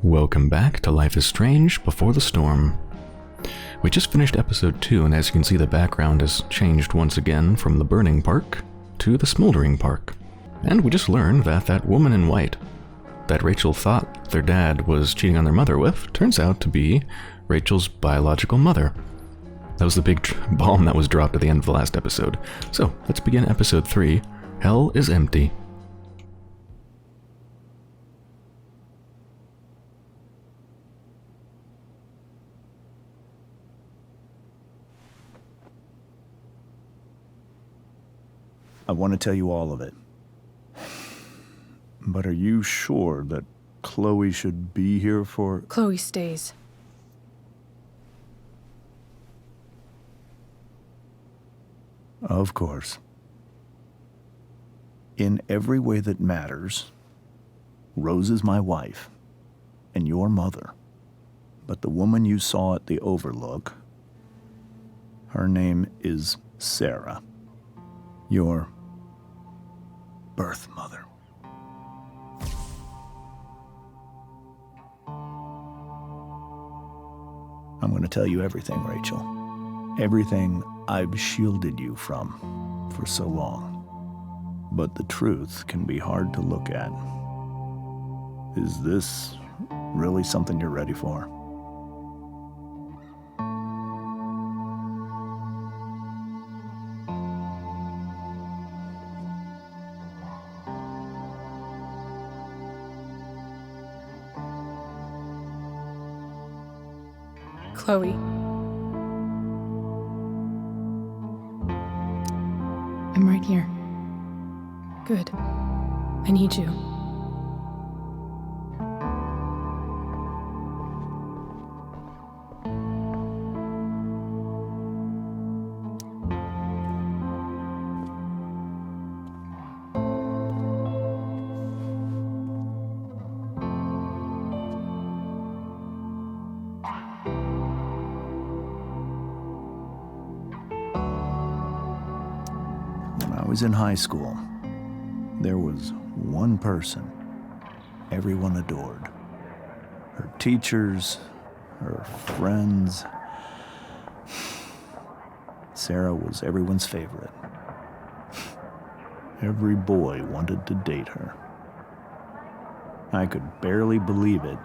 Welcome back to Life is Strange Before the Storm. We just finished episode 2, and as you can see, the background has changed once again from the burning park to the smoldering park. And we just learned that that woman in white that Rachel thought their dad was cheating on their mother with turns out to be Rachel's biological mother. That was the big bomb that was dropped at the end of the last episode. So, let's begin episode 3, Hell is Empty. I want to tell you all of it. But are you sure that Chloe should be here for... Chloe stays. Of course. In every way that matters, Rose is my wife and your mother. But the woman you saw at the Overlook, her name is Sarah, your birth mother. I'm going to tell you everything, Rachel. Everything I've shielded you from for so long. But the truth can be hard to look at. Is this really something you're ready for? Chloe. I'm right here. Good. I need you. When I was in high school, there was one person everyone adored. Her teachers, her friends. Sarah was everyone's favorite. Every boy wanted to date her. I could barely believe it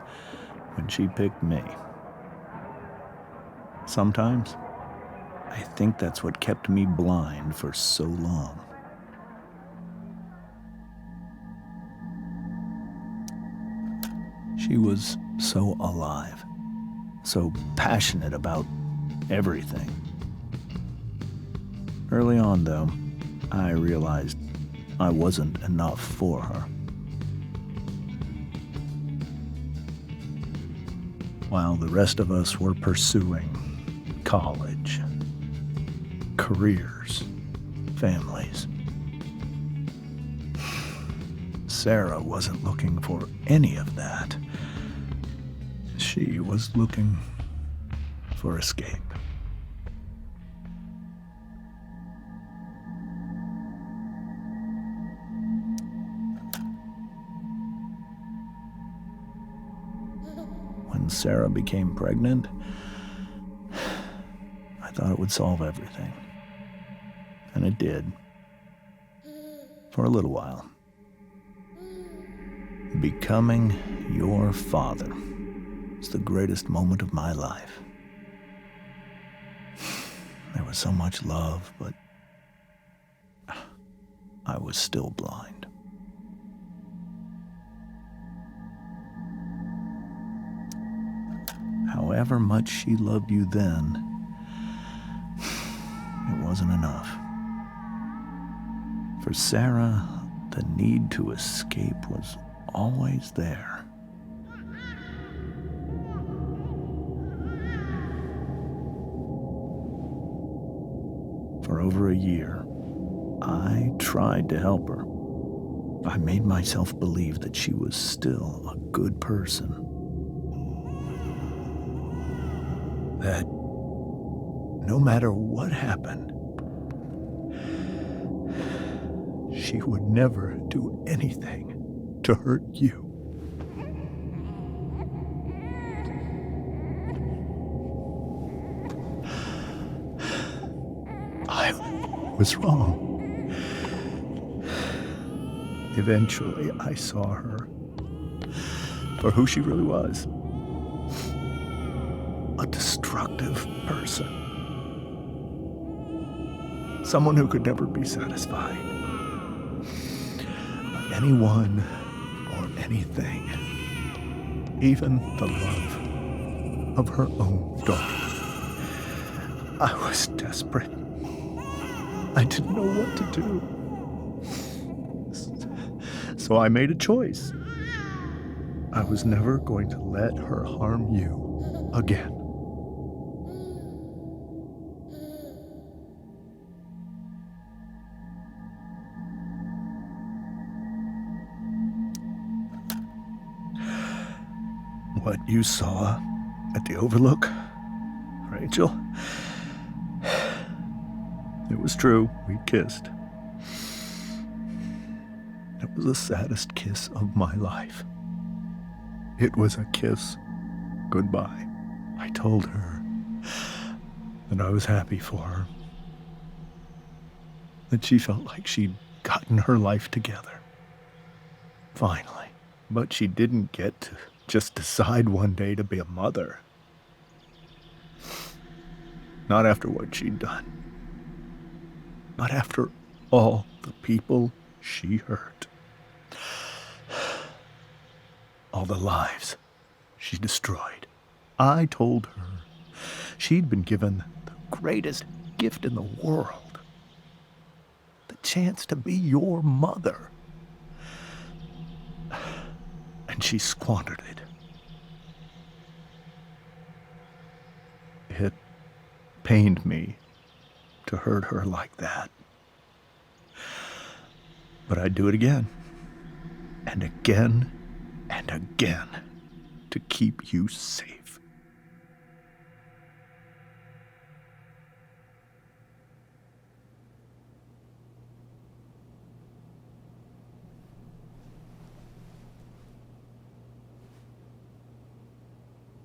when she picked me. Sometimes, I think that's what kept me blind for so long. She was so alive, so passionate about everything. Early on, though, I realized I wasn't enough for her. While the rest of us were pursuing college, careers, families, Sarah wasn't looking for any of that. She was looking for escape. When Sarah became pregnant, I thought it would solve everything. And it did. For a little while. Becoming your father was the greatest moment of my life. There was so much love, but I was still blind. However much she loved you then, it wasn't enough. For Sarah, the need to escape was always there. For over a year, I tried to help her. I made myself believe that she was still a good person. That no matter what happened, she would never do anything to hurt you. was wrong. Eventually, I saw her for who she really was. A destructive person. Someone who could never be satisfied by anyone or anything, even the love of her own daughter. I was desperate. I didn't know what to do. So I made a choice. I was never going to let her harm you again. What you saw at the Overlook, Rachel, it was true. We kissed. It was the saddest kiss of my life. It was a kiss goodbye. I told her that I was happy for her, that she felt like she'd gotten her life together. Finally. But she didn't get to just decide one day to be a mother. Not after what she'd done. Not after all the people she hurt. All the lives she destroyed. I told her she'd been given the greatest gift in the world. The chance to be your mother. And she squandered it. It pained me to hurt her like that. But I'd do it again. And again. And again, to keep you safe.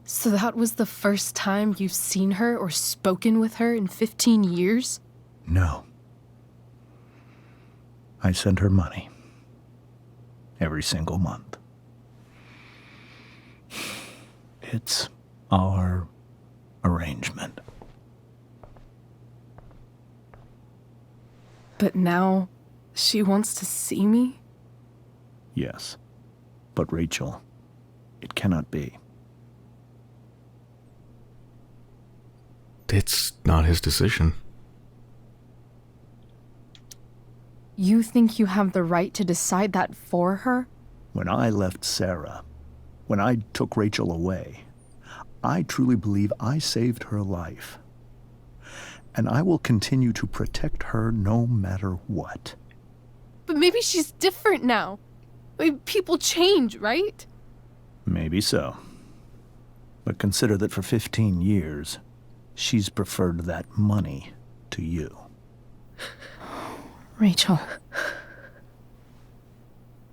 So that was the first time you've seen her or spoken with her in 15 years? No. I sent her money. Every single month. It's our arrangement. But now she wants to see me? Yes. But Rachel, it cannot be. It's not his decision. You think you have the right to decide that for her? When I left Sarah, when I took Rachel away, I truly believe I saved her life. And I will continue to protect her no matter what. But maybe she's different now. Maybe people change, right? Maybe so. But consider that for 15 years, she's preferred that money to you. Rachel.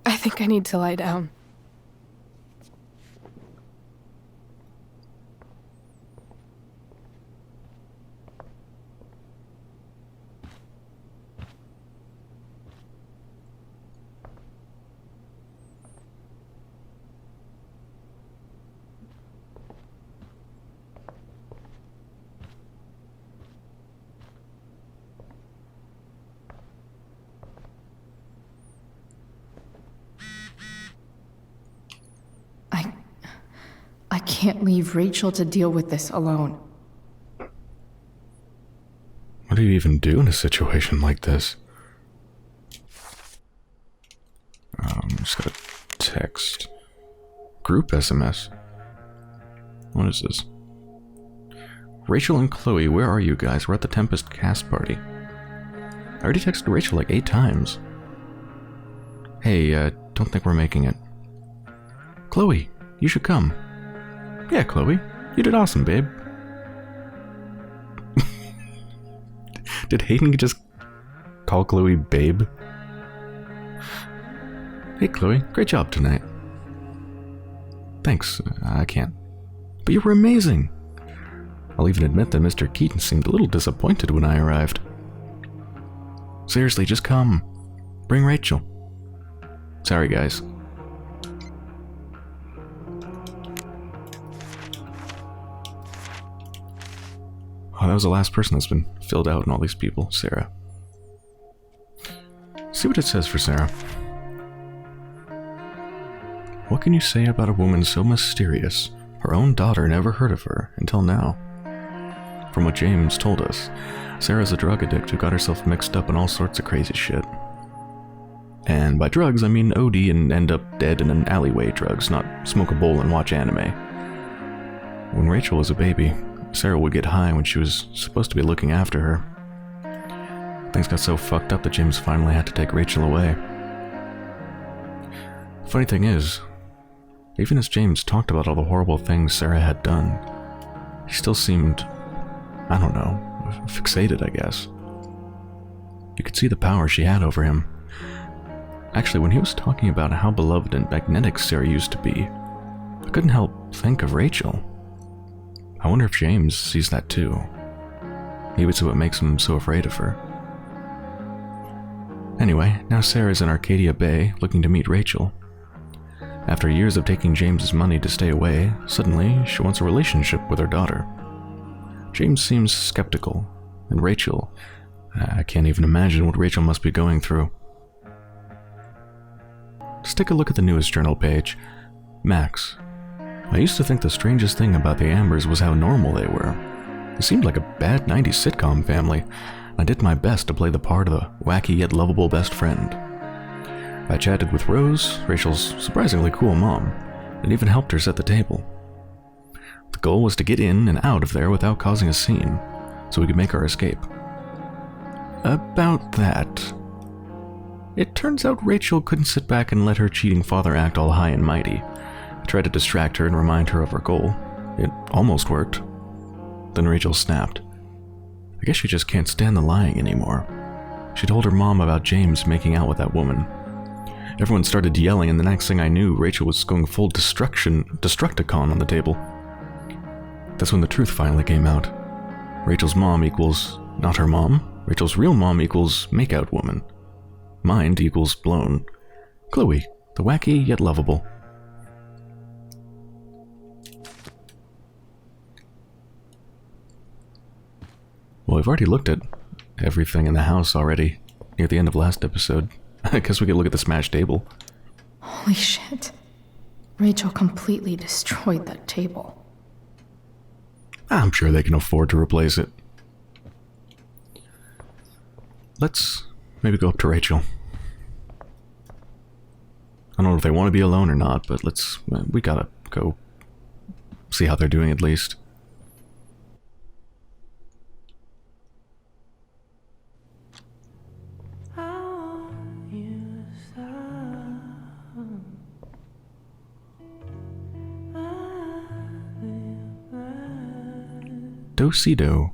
I think I need to lie down. I can't leave Rachel to deal with this alone. What do you even do in a situation like this? Just got a text. Group SMS. What is this? Rachel and Chloe, where are you guys? We're at the Tempest cast party. I already texted Rachel like 8 times. Hey, don't think we're making it. Chloe, you should come. Yeah, Chloe, you did awesome, babe. Did Hayden just call Chloe babe? Hey, Chloe, great job tonight. Thanks, I can't. But you were amazing. I'll even admit that Mr. Keaton seemed a little disappointed when I arrived. Seriously, just come. Bring Rachel. Sorry, guys. Oh, that was the last person that's been filled out in all these people, Sarah. See what it says for Sarah. What can you say about a woman so mysterious? Her own daughter never heard of her until now. From what James told us, Sarah's a drug addict who got herself mixed up in all sorts of crazy shit. And by drugs, I mean OD and end up dead in an alleyway drugs, not smoke a bowl and watch anime. When Rachel was a baby, Sarah would get high when she was supposed to be looking after her. Things got so fucked up that James finally had to take Rachel away. Funny thing is, even as James talked about all the horrible things Sarah had done, he still seemed, I don't know, fixated, I guess. You could see the power she had over him. Actually, when he was talking about how beloved and magnetic Sarah used to be, I couldn't help think of Rachel. I wonder if James sees that too. Maybe it's what makes him so afraid of her. Anyway, now Sarah's in Arcadia Bay looking to meet Rachel. After years of taking James's money to stay away, suddenly she wants a relationship with her daughter. James seems skeptical, and Rachel, I can't even imagine what Rachel must be going through. Just take a look at the newest journal page. Max. I used to think the strangest thing about the Ambers was how normal they were. They seemed like a bad 90s sitcom family. I did my best to play the part of the wacky yet lovable best friend. I chatted with Rose, Rachel's surprisingly cool mom, and even helped her set the table. The goal was to get in and out of there without causing a scene, so we could make our escape. About that, it turns out Rachel couldn't sit back and let her cheating father act all high and mighty. I tried to distract her and remind her of her goal. It almost worked. Then Rachel snapped. I guess she just can't stand the lying anymore. She told her mom about James making out with that woman. Everyone started yelling, and the next thing I knew, Rachel was going full Destructicon on the table. That's when the truth finally came out. Rachel's mom equals not her mom. Rachel's real mom equals makeout woman. Mind equals blown. Chloe, the wacky yet lovable. Well, we've already looked at everything in the house already, near the end of last episode. I guess we could look at the smashed table. Holy shit. Rachel completely destroyed that table. I'm sure they can afford to replace it. Let's maybe go up to Rachel. I don't know if they want to be alone or not, but we gotta go see how they're doing at least. Do-si-do.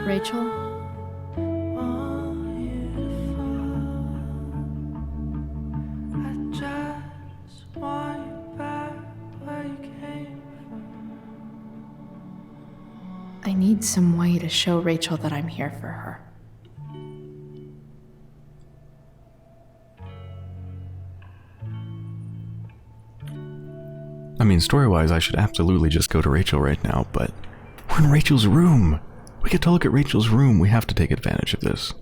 Rachel? I need some way to show Rachel that I'm here for her. I mean, story-wise, I should absolutely just go to Rachel right now, but we're in Rachel's room. We get to look at Rachel's room. We have to take advantage of this.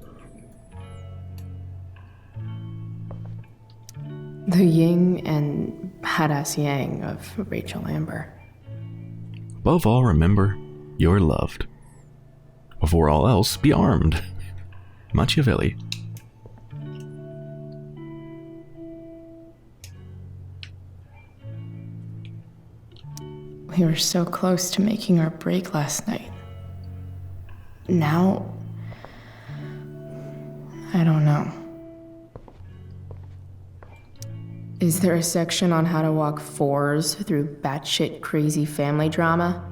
The yin and badass yang of Rachel Amber. Above all, remember, you're loved. Before all else, be armed. Machiavelli. We were so close to making our break last night. Now, I don't know. Is there a section on how to walk fours through batshit crazy family drama?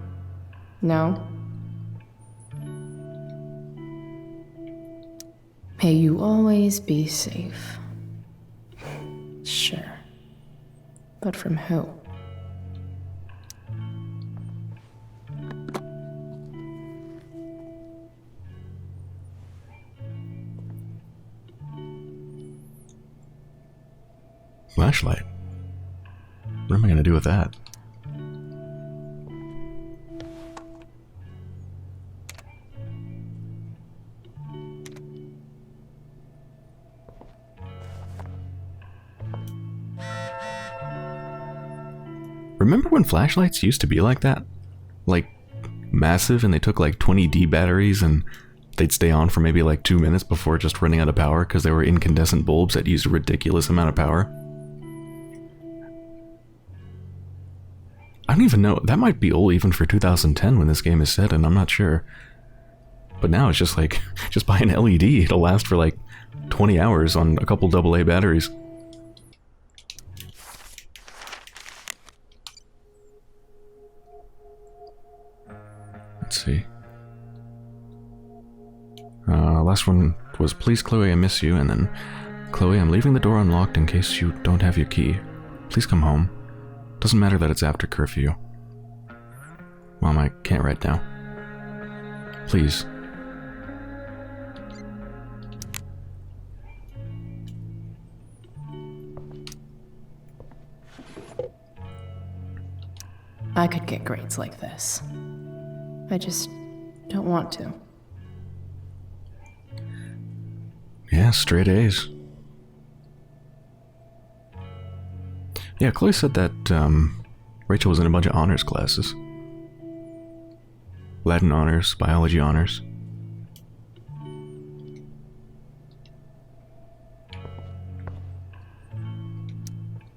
No? May you always be safe. Sure. But from who? Flashlight. What am I going to do with that? Remember when flashlights used to be like that? Like, massive, and they took like 20D batteries and they'd stay on for maybe like 2 minutes before just running out of power because they were incandescent bulbs that used a ridiculous amount of power? I don't even know. That might be old even for 2010 when this game is set, and I'm not sure. But now it's just like, just buy an LED. It'll last for like 20 hours on a couple AA batteries. Let's see. Last one was, please Chloe, I miss you, and then, Chloe, I'm leaving the door unlocked in case you don't have your key. Please come home. Doesn't matter that it's after curfew. Mom, I can't right now. Please. I could get grades like this. I just don't want to. Yeah, straight A's. Yeah, Chloe said that Rachel was in a bunch of honors classes. Latin honors, biology honors.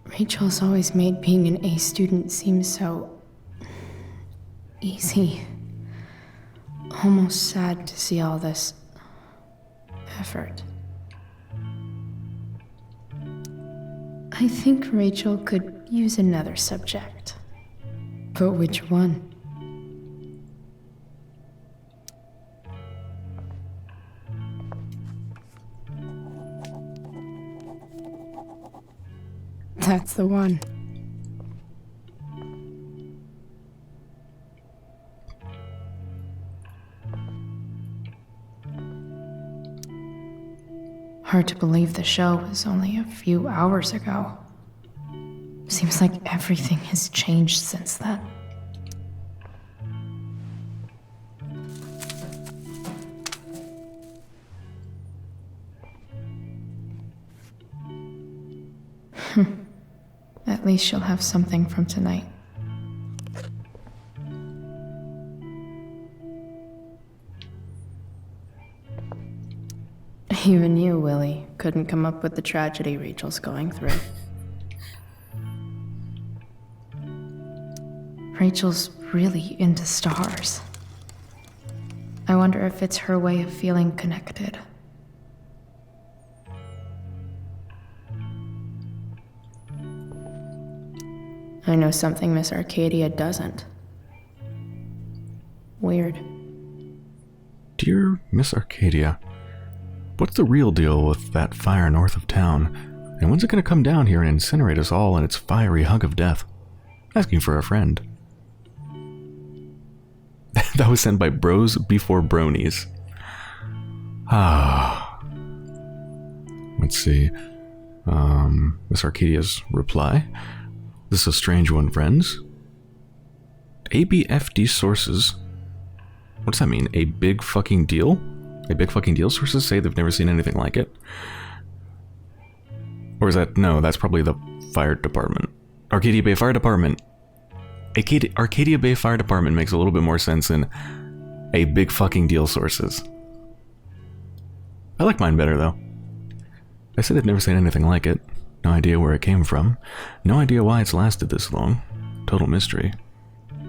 Rachel's always made being an A student seem so easy. Almost sad to see all this effort. I think Rachel could use another subject. But which one? That's the one. Hard to believe the show was only a few hours ago. Seems like everything has changed since then. At least she'll have something from tonight. Even you, Willie, couldn't come up with the tragedy Rachel's going through. Rachel's really into stars. I wonder if it's her way of feeling connected. I know something Miss Arcadia doesn't. Weird. Dear Miss Arcadia, what's the real deal with that fire north of town? And when's it gonna come down here and incinerate us all in its fiery hug of death? Asking for a friend. That was sent by Bros Before Bronies. Let's see. Miss Arcadia's reply. This is a strange one, friends. ABFD sources. What does that mean? A big fucking deal? A big fucking deal sources say they've never seen anything like it? Or is that... No, that's probably the fire department. Arcadia Bay Fire Department. Arcadia Bay Fire Department makes a little bit more sense than a big fucking deal sources. I like mine better, though. I said they've never seen anything like it. No idea where it came from. No idea why it's lasted this long. Total mystery.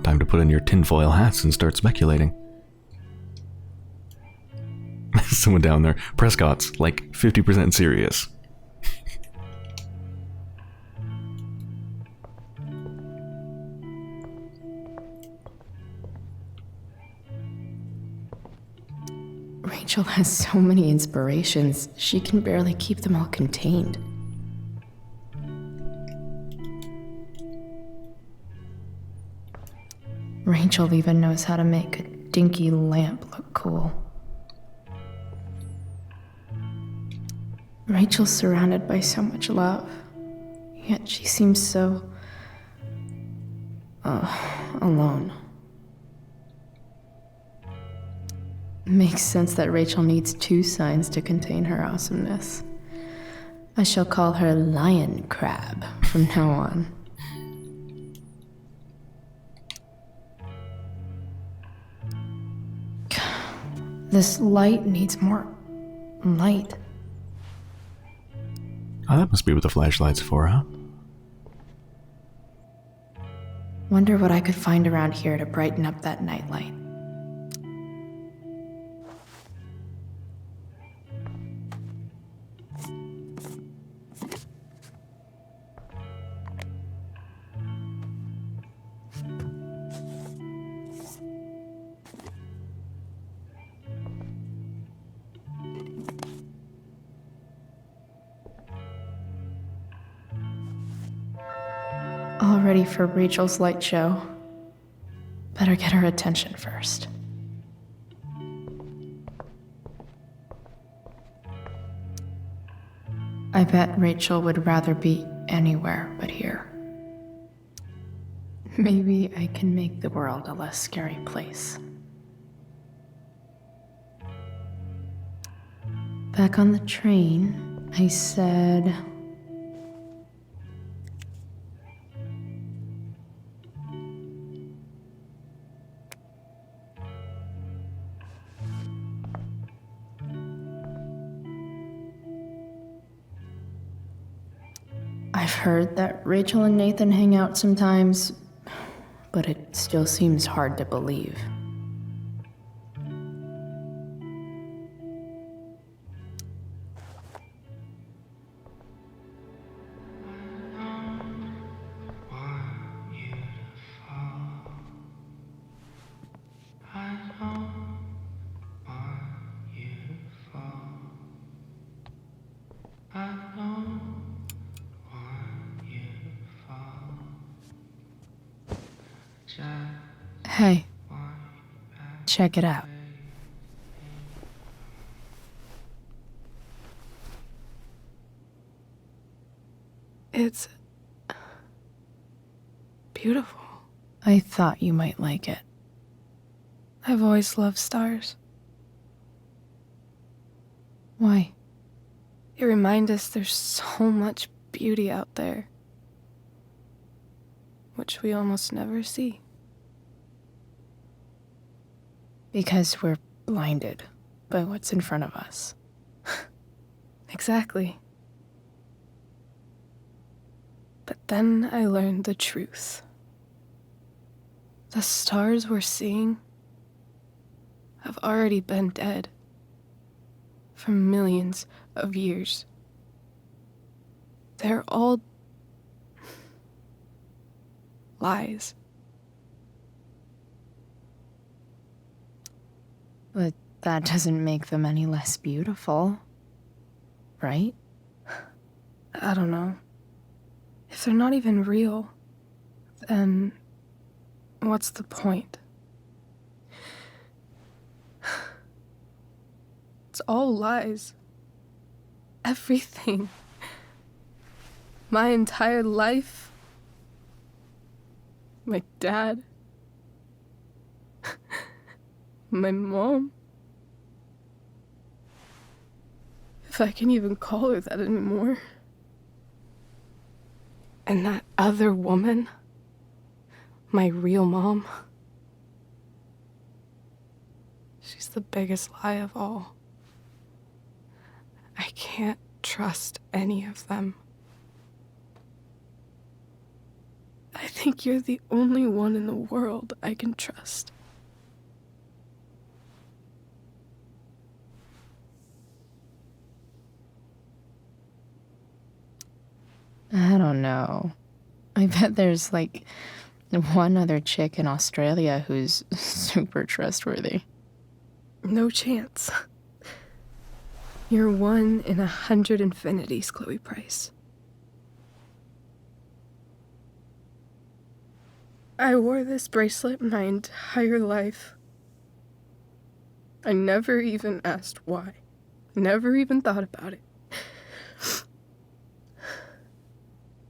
Time to put in your tinfoil hats and start speculating. Someone down there. Prescott's like 50% serious. Rachel has so many inspirations, she can barely keep them all contained. Rachel even knows how to make a dinky lamp look cool. Rachel's surrounded by so much love, yet she seems so... alone. Makes sense that Rachel needs 2 signs to contain her awesomeness. I shall call her Lion Crab from now on. This light needs more light. Oh, that must be what the flashlight's for, huh? Wonder what I could find around here to brighten up that nightlight. All ready for Rachel's light show. Better get her attention first. I bet Rachel would rather be anywhere but here. Maybe I can make the world a less scary place. Back on the train, I said... I've heard that Rachel and Nathan hang out sometimes, but it still seems hard to believe. Hey, check it out. It's beautiful. I thought you might like it. I've always loved stars. Why? They remind us there's so much beauty out there, which we almost never see. Because we're blinded by what's in front of us. Exactly. But then I learned the truth. The stars we're seeing have already been dead for millions of years. They're all lies. But that doesn't make them any less beautiful, right? I don't know. If they're not even real, then what's the point? It's all lies. Everything. My entire life. My dad. My mom. If I can even call her that anymore. And that other woman, my real mom, she's the biggest lie of all. I can't trust any of them. I think you're the only one in the world I can trust. I don't know. I bet there's like one other chick in Australia who's super trustworthy. No chance. You're 1 in 100 infinities, Chloe Price. I wore this bracelet my entire life. I never even asked why. Never even thought about it.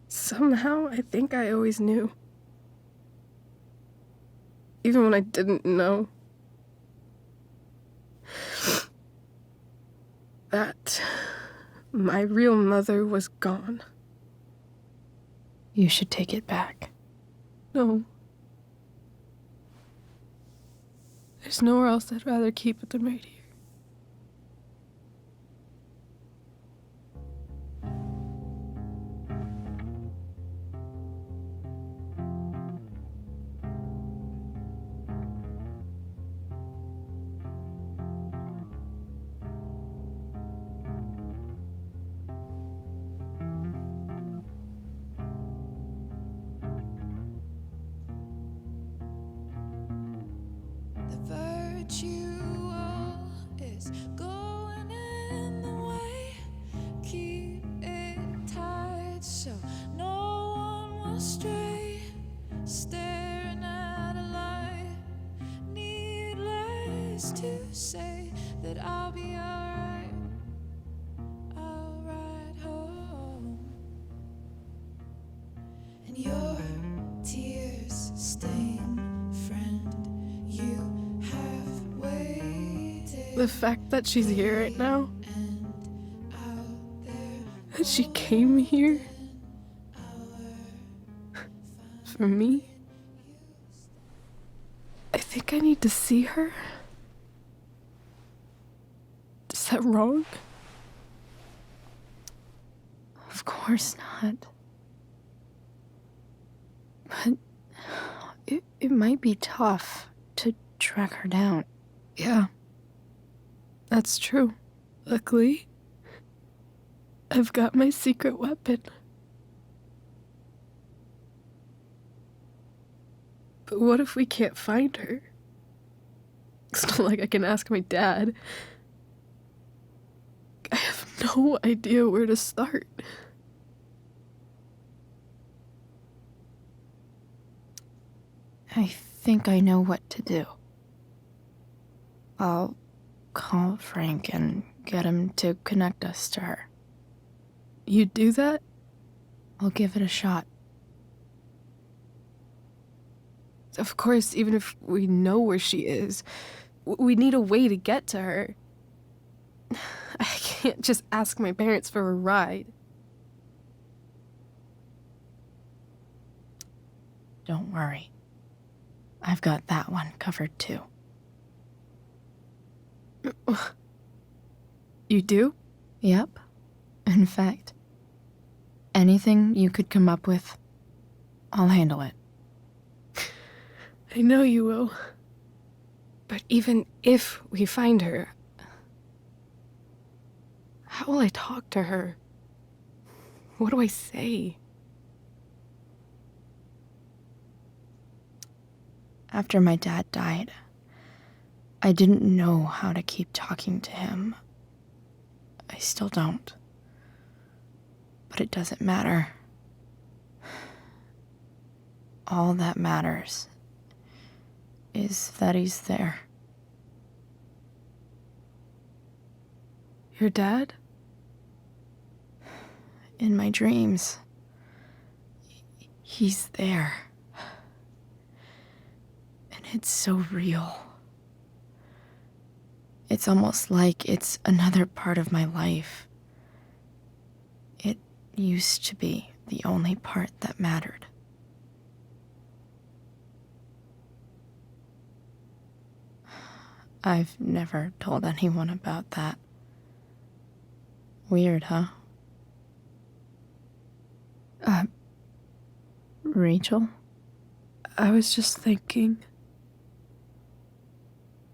Somehow, I think I always knew. Even when I didn't know. That my real mother was gone. You should take it back. No. There's nowhere else I'd rather keep it than right here. Virtual is going in the way. Keep it tight so no one will stray. Staring at a light. Needless to say that I'll be alright. I'll ride home. And your tears stain friend. You The fact that she's here right now, that she came here for me, I think I need to see her. Is that wrong? Of course not. But it might be tough to track her down. Yeah. That's true. Luckily, I've got my secret weapon. But what if we can't find her? It's not like I can ask my dad. I have no idea where to start. I think I know what to do. I'll call Frank and get him to connect us to her. You'd do that? I'll give it a shot. Of course, even if we know where she is, we need a way to get to her. I can't just ask my parents for a ride. Don't worry. I've got that one covered too. You do? Yep. In fact, anything you could come up with, I'll handle it. I know you will. But even if we find her, how will I talk to her? What do I say? After my dad died, I didn't know how to keep talking to him. I still don't. But it doesn't matter. All that matters is that he's there. Your dad? In my dreams. He's there. And it's so real. It's almost like it's another part of my life. It used to be the only part that mattered. I've never told anyone about that. Weird, huh? Rachel? I was just thinking.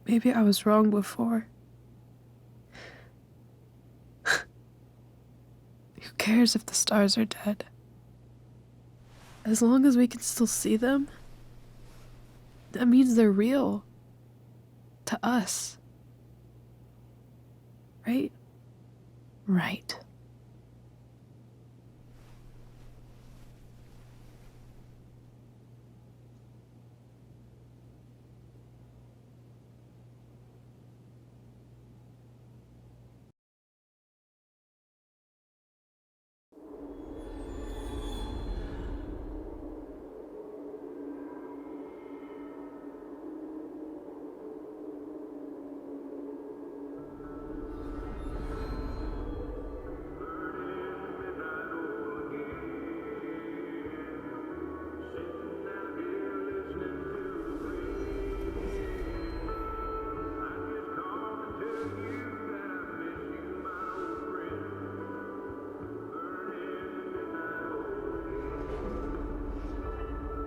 Maybe I was wrong before. Who cares if the stars are dead? As long as we can still see them, that means they're real. To us. Right? Right.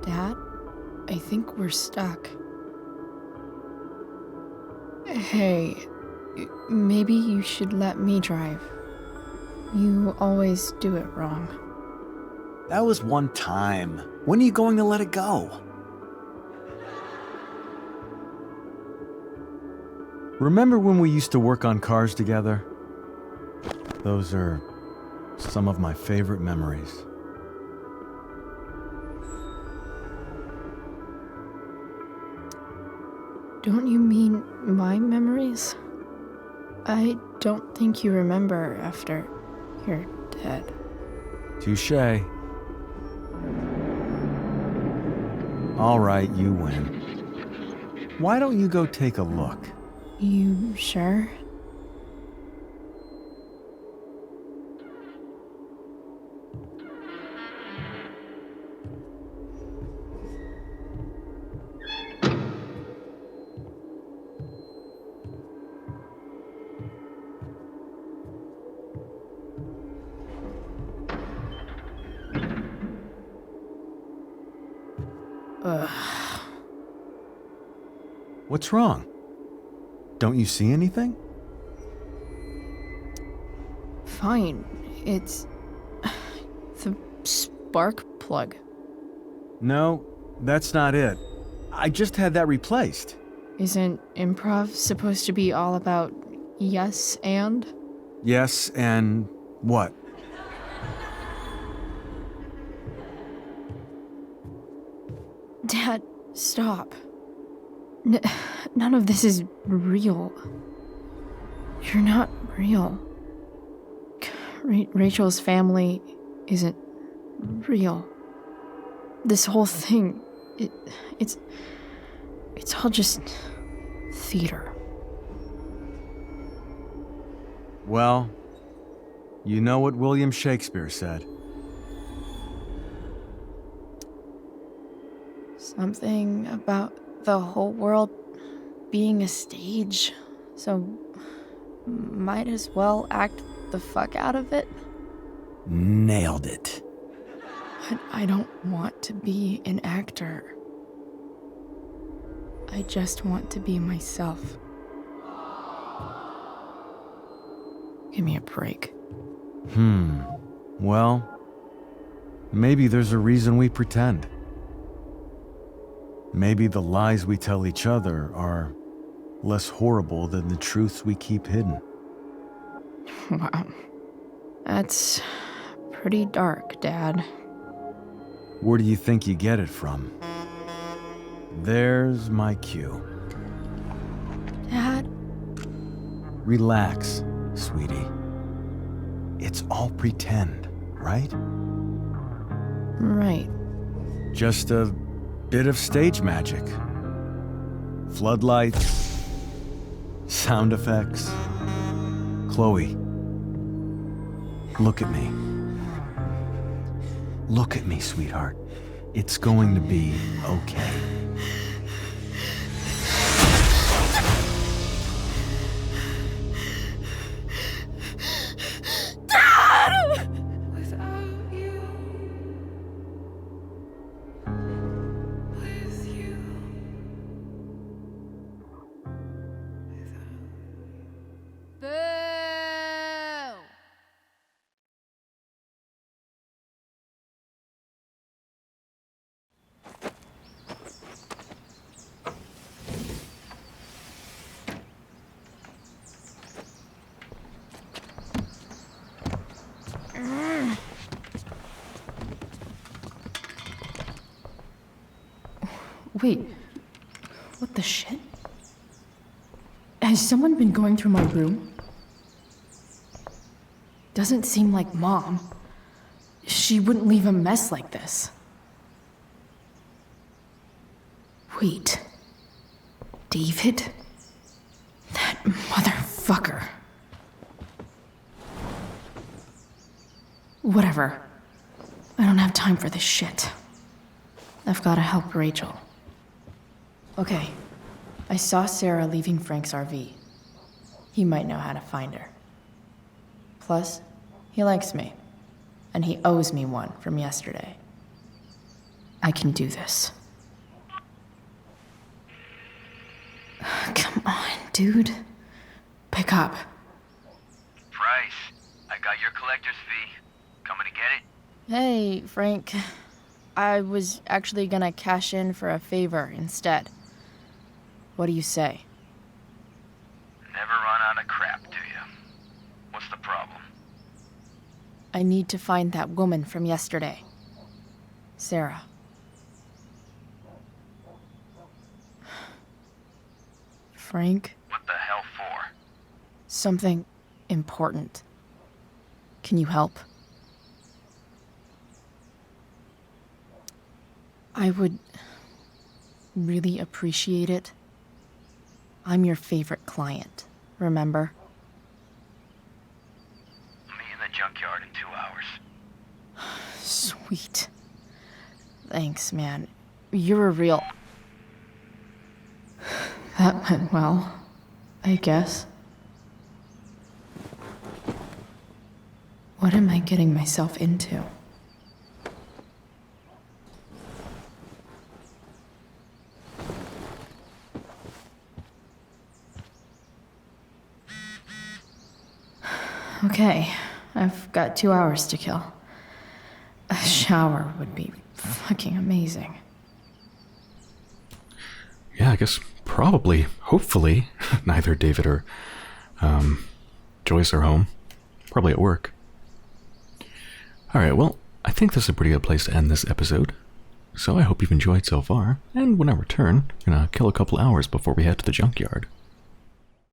Dad, I think we're stuck. Hey, maybe you should let me drive. You always do it wrong. That was one time. When are you going to let it go? Remember when we used to work on cars together? Those are some of my favorite memories. Don't you mean my memories? I don't think you remember after you're dead. Touché. All right, you win. Why don't you go take a look? You sure? Ugh. What's wrong? Don't you see anything? Fine. It's the spark plug. No, that's not it. I just had that replaced. Isn't improv supposed to be all about yes and? Yes, and what? Dad, stop. None of this is real. You're not real. Rachel's family isn't real. This whole thing, it's all just theater. Well, you know what William Shakespeare said. Something about the whole world being a stage, so might as well act the fuck out of it. Nailed it. But I don't want to be an actor. I just want to be myself. Give me a break. Well, maybe there's a reason we pretend. Maybe the lies we tell each other are less horrible than the truths we keep hidden. Wow. That's pretty dark, Dad. Where do you think you get it from? There's my cue. Dad? Relax, sweetie. It's all pretend, right? Right. Just a bit of stage magic. Floodlights, sound effects. Chloe, look at me. Look at me, sweetheart. It's going to be okay. Without you, with you, Boo! Wait, what the shit? Has someone been going through my room? Doesn't seem like Mom. She wouldn't leave a mess like this. Wait. David? That motherfucker. Whatever. I don't have time for this shit. I've gotta help Rachel. Okay. I saw Sarah leaving Frank's RV. He might know how to find her. Plus, he likes me. And he owes me one from yesterday. I can do this. Come on, dude. Pick up. Price, I got your collector's fee. Coming to get it? Hey, Frank. I was actually gonna cash in for a favor instead. What do you say? Never run out of crap, do you? What's the problem? I need to find that woman from yesterday. Sarah. Frank? What the hell for? Something important. Can you help? I would really appreciate it. I'm your favorite client, remember? Meet in the junkyard in 2 hours. Sweet. Thanks, man. You're a real... That went well, I guess. What am I getting myself into? Okay, I've got 2 hours to kill. A shower would be fucking amazing. Yeah, I guess probably, hopefully, neither David or Joyce are home. Probably at work. Alright, well, I think this is a pretty good place to end this episode. So I hope you've enjoyed so far, and when I return, I'm gonna kill a couple hours before we head to the junkyard.